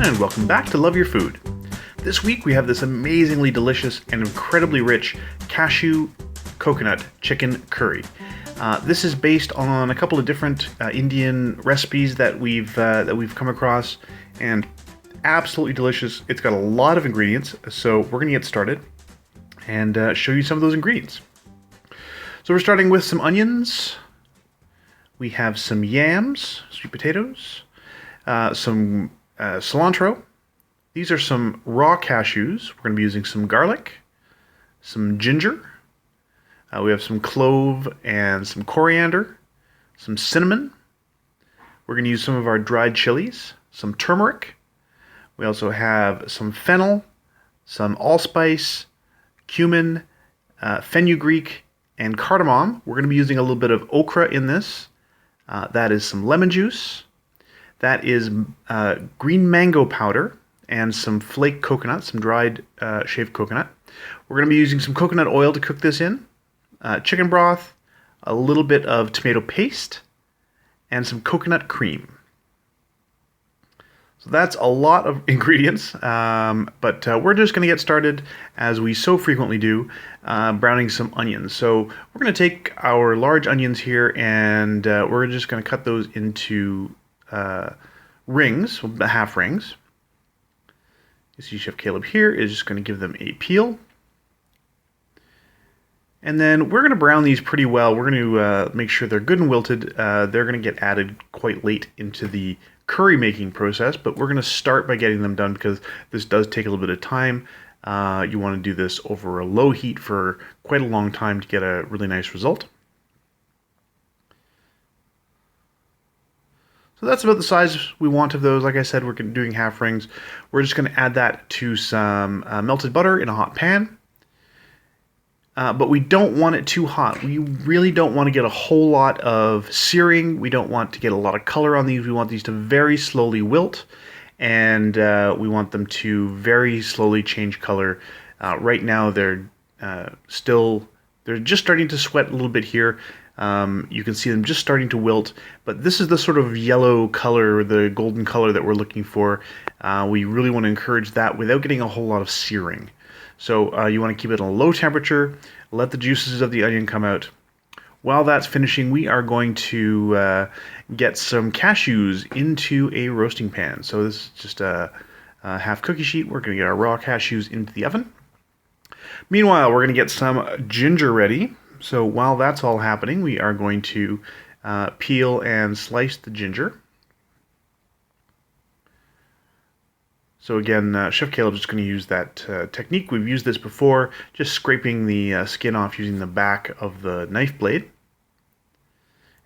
And welcome back to Love Your Food. This week we have this amazingly delicious and incredibly rich cashew coconut chicken curry. This is based on a couple of different Indian recipes that we've come across, and absolutely delicious. It's got a lot of ingredients, so we're gonna get started and show you some of those ingredients. So we're starting with some onions. We have some yams, sweet potatoes, some cilantro. These are some raw cashews. We're going to be using some garlic, some ginger. We have some clove and some coriander, some cinnamon. We're going to use some of our dried chilies, some turmeric. We also have some fennel, some allspice, cumin, fenugreek, and cardamom. We're going to be using a little bit of okra in this. That is some lemon juice. That is green mango powder and some flake coconut, some dried shaved coconut. We're going to be using some coconut oil to cook this in, chicken broth, a little bit of tomato paste, and some coconut cream. So that's a lot of ingredients, but we're just going to get started, as we so frequently do, browning some onions. So we're going to take our large onions here, and we're just going to cut those into rings, half rings. You see Chef Caleb here is just going to give them a peel. And then we're going to brown these pretty well. We're going to make sure they're good and wilted. They're going to get added quite late into the curry making process, but we're going to start by getting them done because this does take a little bit of time. You want to do this over a low heat for quite a long time to get a really nice result. So that's about the size we want of those. Like I said, we're doing half rings. We're just going to add that to some melted butter in a hot pan. But we don't want it too hot. We really don't want to get a whole lot of searing. We don't want to get a lot of color on these. We want these to very slowly wilt, and we want them to very slowly change color. Right now they're just starting to sweat a little bit here. You can see them just starting to wilt, but this is the sort of yellow color, the golden color that we're looking for. We really want to encourage that without getting a whole lot of searing. So you want to keep it on a low temperature, let the juices of the onion come out. While that's finishing, we are going to get some cashews into a roasting pan. So this is just a half cookie sheet. We're going to get our raw cashews into the oven. Meanwhile, we're going to get some ginger ready. So while that's all happening, we are going to peel and slice the ginger. So again, Chef Caleb's just going to use that technique. We've used this before, just scraping the skin off using the back of the knife blade.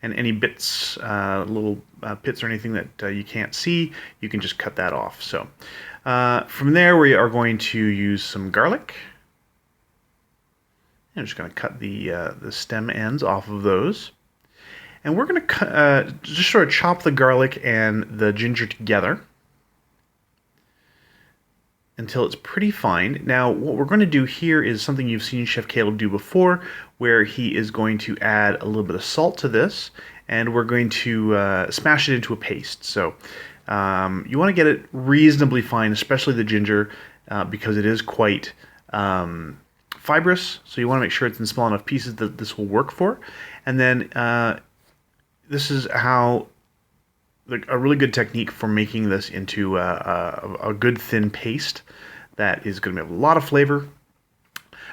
And any bits, little pits or anything that you can't see, you can just cut that off. So from there, we are going to use some garlic. I'm just going to cut the stem ends off of those. And we're going to just sort of chop the garlic and the ginger together until it's pretty fine. Now, what we're going to do here is something you've seen Chef Caleb do before, where he is going to add a little bit of salt to this, and we're going to smash it into a paste. So you want to get it reasonably fine, especially the ginger, because it is quite fibrous, so you want to make sure it's in small enough pieces that this will work for. And then this is how a really good technique for making this into a good thin paste that is going to have a lot of flavor.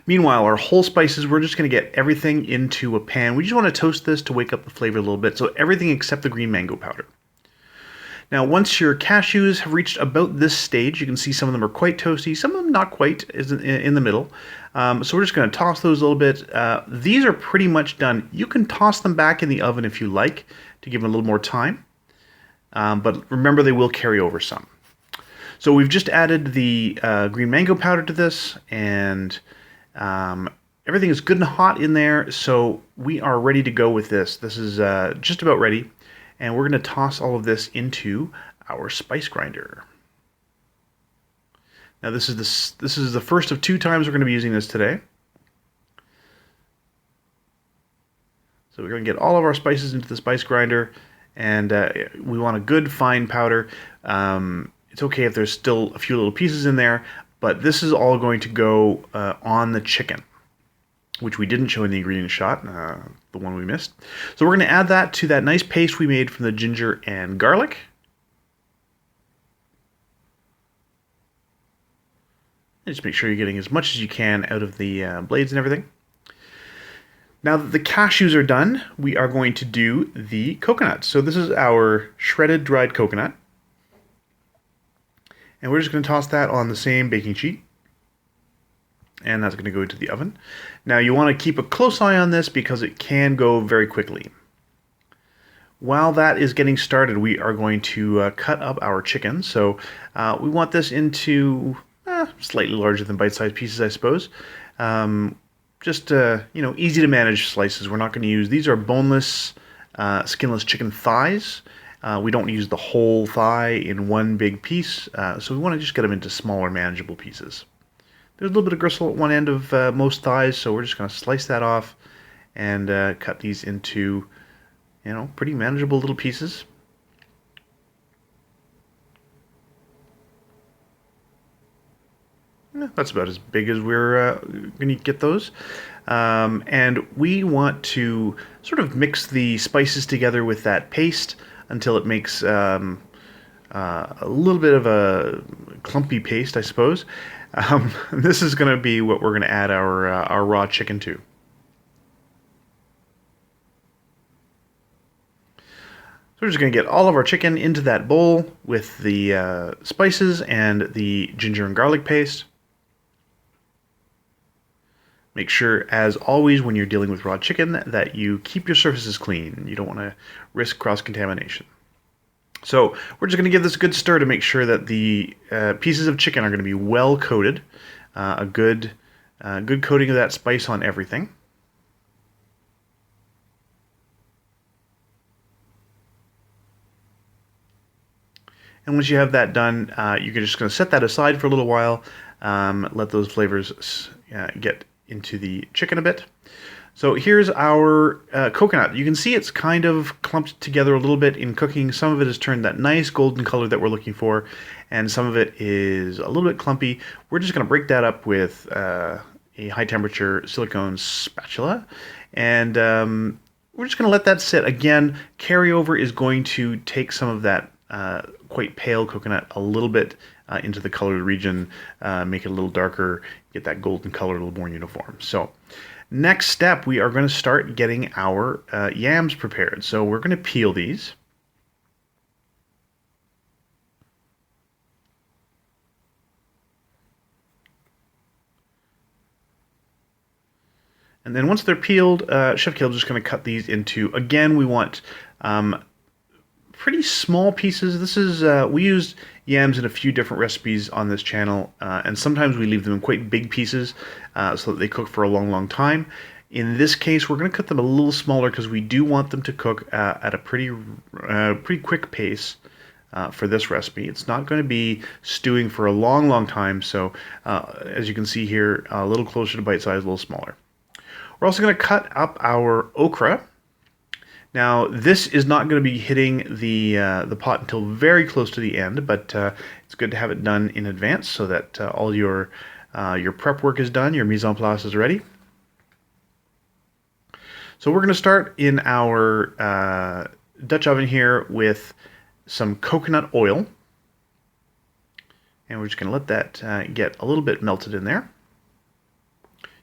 Meanwhile, our whole spices, we're just going to get everything into a pan. We just want to toast this to wake up the flavor a little bit, so everything except the green mango powder. Now, once your cashews have reached about this stage, you can see some of them are quite toasty, some of them not quite, is in the middle. So we're just going to toss those a little bit. These are pretty much done. You can toss them back in the oven if you like to give them a little more time. But remember, they will carry over some. So we've just added the green mango powder to this, and everything is good and hot in there, so we are ready to go with this. This is just about ready, and we're going to toss all of this into our spice grinder. Now this is the first of 2 times we're going to be using this today. So we're going to get all of our spices into the spice grinder, and we want a good fine powder. It's okay if there's still a few little pieces in there, but this is all going to go on the chicken, which we didn't show in the ingredient shot, the one we missed. So we're going to add that to that nice paste we made from the ginger and garlic. And just make sure you're getting as much as you can out of the blades and everything. Now that the cashews are done, we are going to do the coconut. So this is our shredded dried coconut. And we're just going to toss that on the same baking sheet. And that's going to go into the oven. Now you want to keep a close eye on this because it can go very quickly. While that is getting started, we are going to cut up our chicken. So we want this into slightly larger than bite-sized pieces, I suppose. Just easy to manage slices. We're not going to use, these are boneless, skinless chicken thighs. We don't use the whole thigh in one big piece, so we want to just get them into smaller, manageable pieces. There's a little bit of gristle at one end of most thighs, so we're just going to slice that off and cut these into, pretty manageable little pieces. That's about as big as we're going to get those. And we want to sort of mix the spices together with that paste until it makes a little bit of a clumpy paste, I suppose. This is going to be what we're going to add our raw chicken to. So we're just going to get all of our chicken into that bowl with the spices and the ginger and garlic paste. Make sure, as always, when you're dealing with raw chicken, that you keep your surfaces clean. You don't want to risk cross-contamination. So we're just going to give this a good stir to make sure that the pieces of chicken are going to be well coated. A good coating of that spice on everything. And once you have that done, you're just going to set that aside for a little while. Let those flavors get into the chicken a bit. So here's our coconut. You can see it's kind of clumped together a little bit in cooking. Some of it has turned that nice golden color that we're looking for, and some of it is a little bit clumpy. We're just going to break that up with a high temperature silicone spatula, and we're just going to let that sit. Again, carryover is going to take some of that quite pale coconut a little bit into the colored region, make it a little darker, get that golden color a little more uniform. So next step, we are going to start getting our yams prepared. So we're going to peel these. And then once they're peeled, Chef Caleb's just going to cut these into, again, we want pretty small pieces. This is, we use yams in a few different recipes on this channel, and sometimes we leave them in quite big pieces so that they cook for a long, long time. In this case, we're going to cut them a little smaller because we do want them to cook at a pretty quick pace for this recipe. It's not going to be stewing for a long, long time, so as you can see here, a little closer to bite size, a little smaller. We're also going to cut up our okra. Now, this is not going to be hitting the pot until very close to the end, but it's good to have it done in advance so that all your prep work is done, your mise en place is ready. So we're going to start in our Dutch oven here with some coconut oil, and we're just going to let that get a little bit melted in there.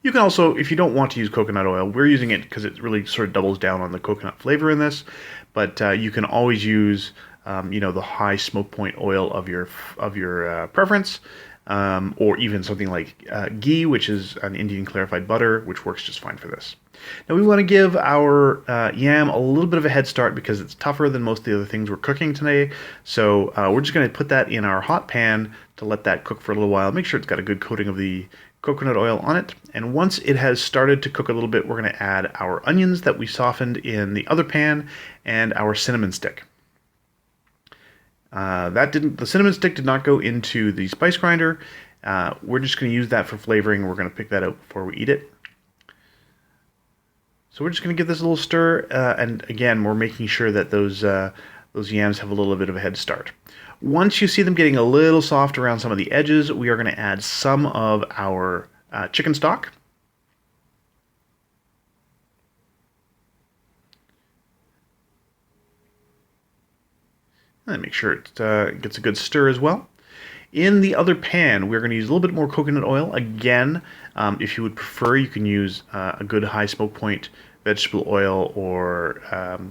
You can also, if you don't want to use coconut oil, we're using it because it really sort of doubles down on the coconut flavor in this. But you can always use, the high smoke point oil of your preference, or even something like ghee, which is an Indian clarified butter, which works just fine for this. Now we want to give our yam a little bit of a head start because it's tougher than most of the other things we're cooking today. So we're just going to put that in our hot pan to let that cook for a little while. Make sure it's got a good coating of the coconut oil on it, and once it has started to cook a little bit, we're going to add our onions that we softened in the other pan and our cinnamon stick. The cinnamon stick did not go into the spice grinder. We're just going to use that for flavoring. We're going to pick that out before we eat it. So we're just going to give this a little stir, and again, we're making sure that those those yams have a little bit of a head start. Once you see them getting a little soft around some of the edges, we are going to add some of our chicken stock. And make sure it gets a good stir as well. In the other pan, we're going to use a little bit more coconut oil. Again, if you would prefer, you can use a good high smoke point vegetable oil or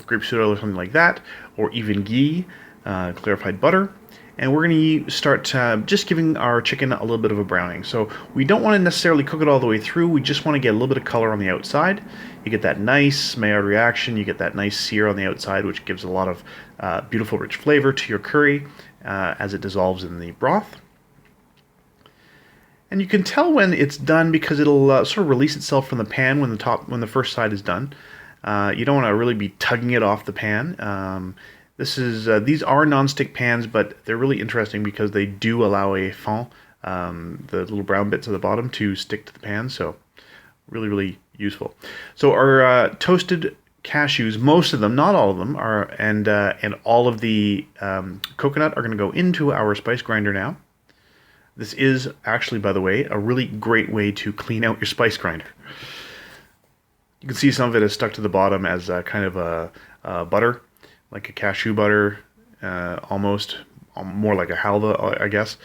grapeseed oil or something like that, or even ghee, clarified butter. And we're going to start just giving our chicken a little bit of a browning. So we don't want to necessarily cook it all the way through. We just want to get a little bit of color on the outside. You get that nice Maillard reaction. You get that nice sear on the outside, which gives a lot of beautiful, rich flavor to your curry as it dissolves in the broth. And you can tell when it's done because it'll sort of release itself from the pan when the first side is done. You don't want to really be tugging it off the pan. These are non-stick pans, but they're really interesting because they do allow a fond, the little brown bits at the bottom, to stick to the pan. So really, really useful. So our toasted cashews, most of them, not all of them, and all of the coconut are going to go into our spice grinder now. This is actually, by the way, a really great way to clean out your spice grinder. You can see some of it is stuck to the bottom as kind of a butter, like a cashew butter, almost more like a halva, I guess.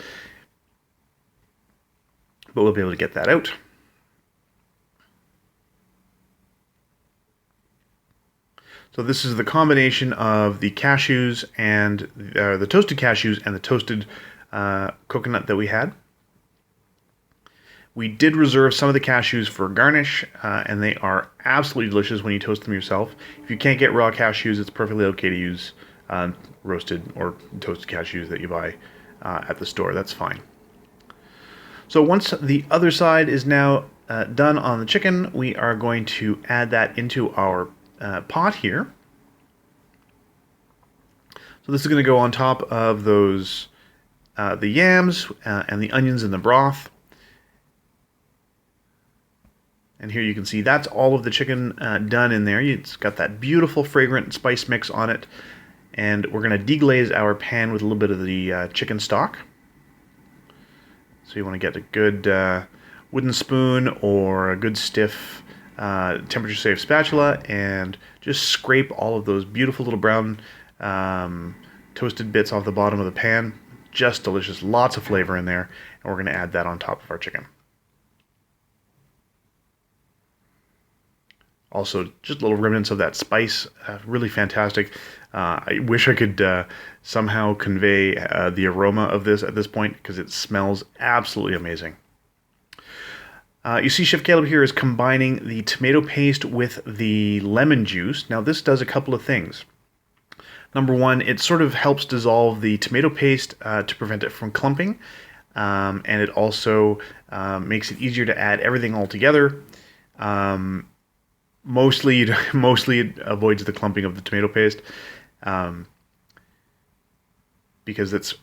But we'll be able to get that out. So this is the combination of the cashews and the toasted cashews and the toasted coconut that we had. We did reserve some of the cashews for garnish, and they are absolutely delicious when you toast them yourself. If you can't get raw cashews, it's perfectly okay to use roasted or toasted cashews that you buy at the store. That's fine. So once the other side is now done on the chicken, we are going to add that into our pot here. So this is going to go on top of those the yams and the onions in the broth. And here you can see that's all of the chicken done in there. It's got that beautiful fragrant spice mix on it. And we're going to deglaze our pan with a little bit of the chicken stock. So you want to get a good wooden spoon or a good stiff temperature safe spatula and just scrape all of those beautiful little brown toasted bits off the bottom of the pan. Just delicious, lots of flavor in there, and we're going to add that on top of our chicken. Also, just little remnants of that spice, really fantastic. I wish I could somehow convey the aroma of this at this point because it smells absolutely amazing. You see Chef Caleb here is combining the tomato paste with the lemon juice. Now this does a couple of things. Number one, it sort of helps dissolve the tomato paste to prevent it from clumping, and it also makes it easier to add everything all together. Mostly it avoids the clumping of the tomato paste because it's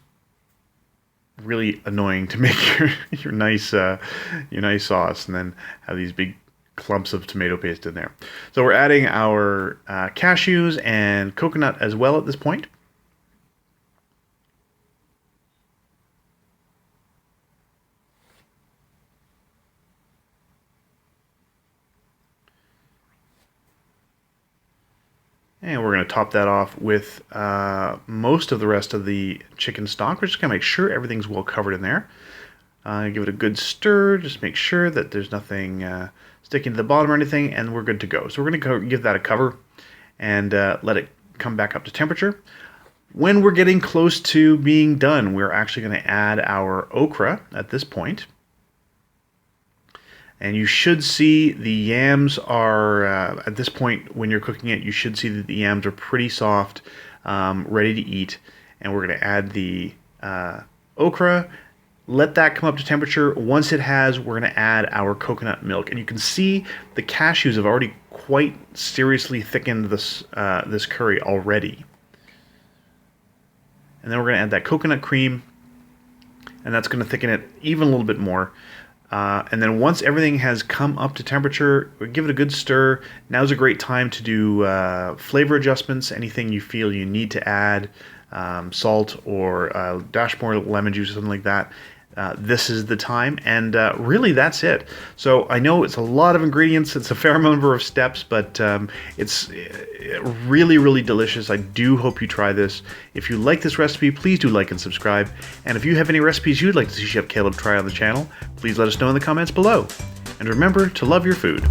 really annoying to make your nice sauce and then have these big clumps of tomato paste in there. So we're adding our cashews and coconut as well at this point. And we're going to top that off with most of the rest of the chicken stock. We're just going to make sure everything's well covered in there. Give it a good stir, just make sure that there's nothing sticking to the bottom or anything, and we're good to go. So we're going to give that a cover and let it come back up to temperature. When we're getting close to being done, we're actually going to add our okra at this point. And you should see the yams are, at this point when you're cooking it, you should see that the yams are pretty soft, ready to eat. And we're going to add the okra, let that come up to temperature. Once it has, we're going to add our coconut milk. And you can see the cashews have already quite seriously thickened this, this curry already. And then we're going to add that coconut cream, and that's going to thicken it even a little bit more. And then once everything has come up to temperature, give it a good stir. Now's a great time to do flavor adjustments, anything you feel you need to add, salt or a dash more lemon juice or something like that. This is the time, and really that's it. So I know it's a lot of ingredients, it's a fair number of steps, but it's really, really delicious. I do hope you try this. If you like this recipe, please do like and subscribe. And if you have any recipes you'd like to see Chef Caleb try on the channel, please let us know in the comments below. And remember to love your food.